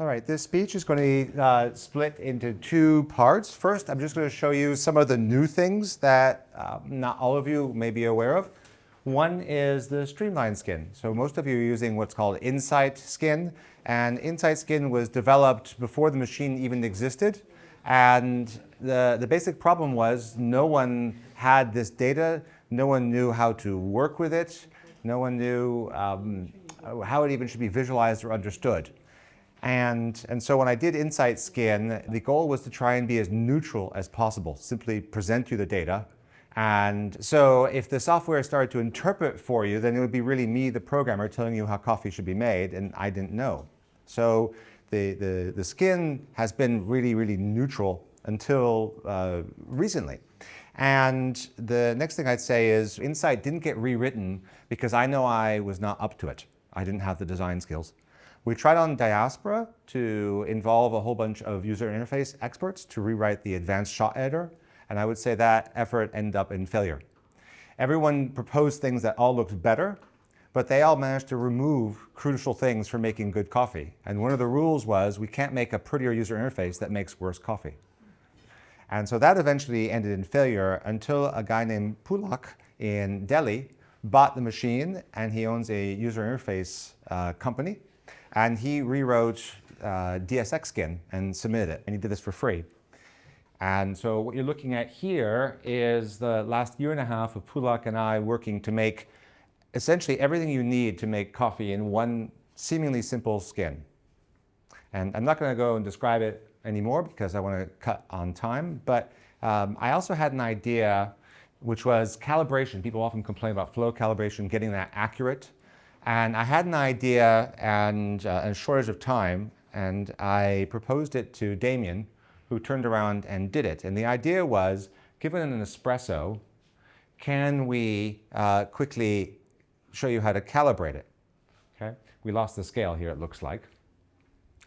All right, this speech is going to be split into two parts. First, I'm just going to show you some of the new things that not all of you may be aware of. One is the Streamline skin. So most of you are using what's called Insight skin. And Insight skin was developed before the machine even existed. And the basic problem was no one had this data. No one knew how to work with it. No one knew how it even should be visualized or understood. And so when I did Insight Skin, the goal was to try and be as neutral as possible, simply present you the data. And so if the software started to interpret for you, then it would be really me, the programmer, telling you how coffee should be made, and I didn't know. So the skin has been really, really neutral until recently. And the next thing I'd say is Insight didn't get rewritten because I know I was not up to it. I didn't have the design skills. We tried on Diaspora to involve a whole bunch of user interface experts to rewrite the advanced shot editor, and I would say that effort ended up in failure. Everyone proposed things that all looked better, but they all managed to remove crucial things for making good coffee. And one of the rules was we can't make a prettier user interface that makes worse coffee. And so that eventually ended in failure until a guy named Pulak in Delhi bought the machine, and he owns a user interface company. And he rewrote DSX skin and submitted it, and he did this for free. And so what you're looking at here is the last year and a half of Pulak and I working to make essentially everything you need to make coffee in one seemingly simple skin. And I'm not going to go and describe it anymore because I want to cut on time, but I also had an idea, which was calibration. People often complain about flow calibration, getting that accurate. And I had an idea and a shortage of time, and I proposed it to Damien, who turned around and did it. And the idea was, given an espresso, can we quickly show you how to calibrate it? Okay? We lost the scale here, it looks like.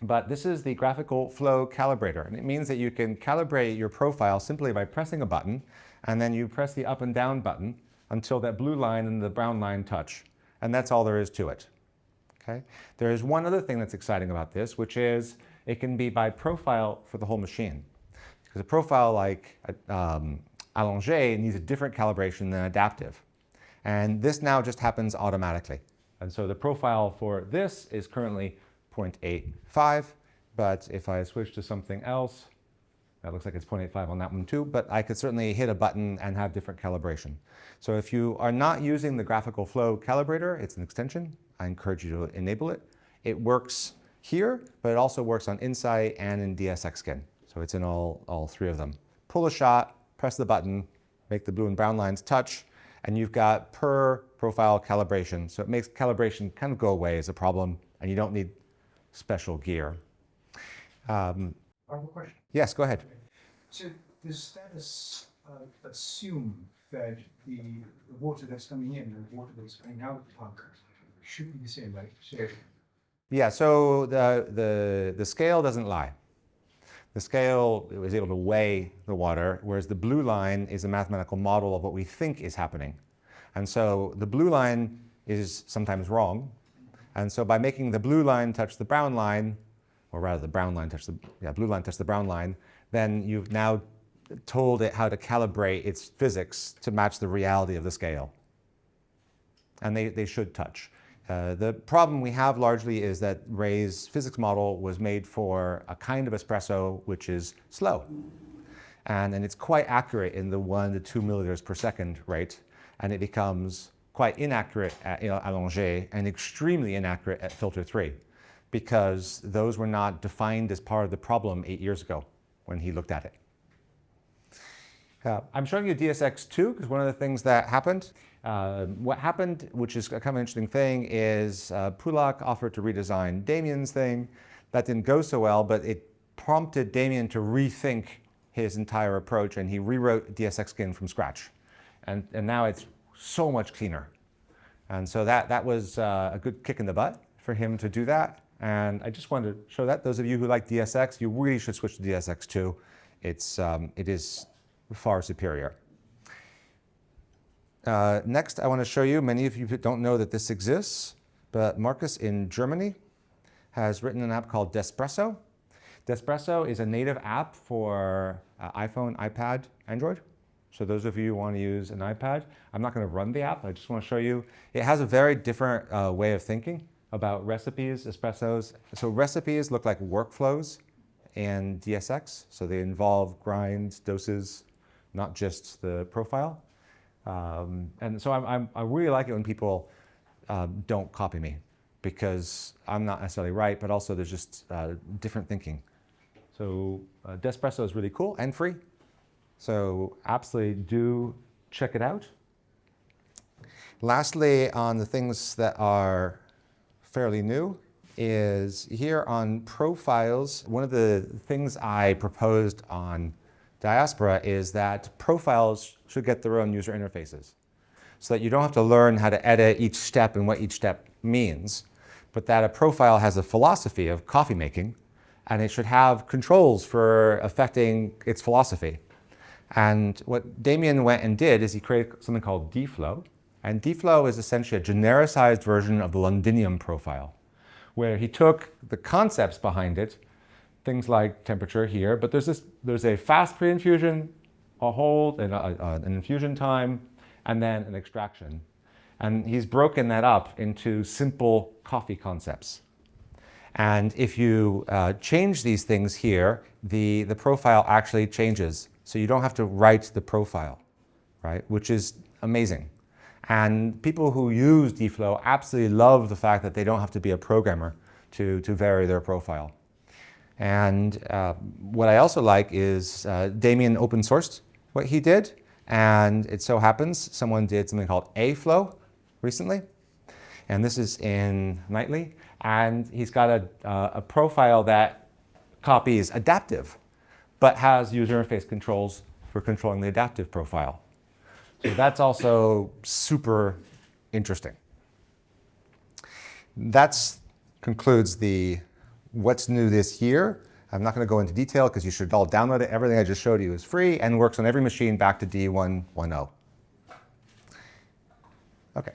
But this is the graphical flow calibrator, and it means that you can calibrate your profile simply by pressing a button, and then you press the up and down button until that blue line and the brown line touch. And that's all there is to it. Okay? There is one other thing that's exciting about this, which is it can be by profile for the whole machine. Because a profile like allongé needs a different calibration than adaptive. And this now just happens automatically. And so the profile for this is currently 0.85, but if I switch to something else, that looks like it's 0.85 on that one too, but I could certainly hit a button and have different calibration. So if you are not using the graphical flow calibrator, it's an extension. I encourage you to enable it. It works here, but it also works on Insight and in DSX Skin. So it's in all three of them. Pull a shot, press the button, make the blue and brown lines touch, and you've got per profile calibration. So it makes calibration kind of go away as a problem, and you don't need special gear. I have a question. Yes, go ahead. So does that assume that the water that's coming in and the water that's coming out of the pump should be the same, right? So yeah, so the scale doesn't lie. The scale is able to weigh the water, whereas the blue line is a mathematical model of what we think is happening. And so the blue line is sometimes wrong. And so by making the blue line touch the brown line, or rather the brown line touch the, blue line touch the brown line, then you've now told it how to calibrate its physics to match the reality of the scale. And they should touch. The problem we have largely is that Ray's physics model was made for a kind of espresso which is slow. And it's quite accurate in the 1 to 2 milliliters per second rate, and it becomes quite inaccurate at allongé and extremely inaccurate at filter 3, because those were not defined as part of the problem 8 years ago when he looked at it. I'm showing you DSX2 because one of the things that happened, what happened, which is a kind of interesting thing, is Pulak offered to redesign Damien's thing. That didn't go so well, but it prompted Damien to rethink his entire approach, and he rewrote DSX Skin from scratch. And now it's so much cleaner. And so that was a good kick in the butt for him to do that. And I just wanted to show that. Those of you who like DSX, you really should switch to DSX2. It is far superior. Next, I want to show you, many of you don't know that this exists, but Marcus in Germany has written an app called Despresso. Despresso is a native app for iPhone, iPad, Android. So those of you who want to use an iPad, I'm not going to run the app. I just want to show you. It has a very different way of thinking about recipes, espressos. So recipes look like workflows in DSX. So they involve grinds, doses, not just the profile. And so I really like it when people don't copy me, because I'm not necessarily right, but also there's just different thinking. So Despresso is really cool and free. So absolutely do check it out. Lastly, on the things that are fairly new is here on profiles. One of the things I proposed on Diaspora is that profiles should get their own user interfaces, so that you don't have to learn how to edit each step and what each step means, but that a profile has a philosophy of coffee making, and it should have controls for affecting its philosophy. And what Damien went and did is he created something called dflow. And dflow is essentially a genericized version of the Londinium profile, where he took the concepts behind it, things like temperature here, but there's a fast pre-infusion, a hold, and an infusion time, and then an extraction. And he's broken that up into simple coffee concepts. And if you change these things here, the profile actually changes. So you don't have to write the profile, right? Which is amazing. And people who use dflow absolutely love the fact that they don't have to be a programmer to vary their profile. And what I also like is Damien open sourced what he did. And it so happens someone did something called aflow recently. And this is in Nightly. And he's got a profile that copies adaptive, but has user interface controls for controlling the adaptive profile. So that's also super interesting. That concludes the what's new this year. I'm not going to go into detail because you should all download it. Everything I just showed you is free and works on every machine back to D1.10. Okay.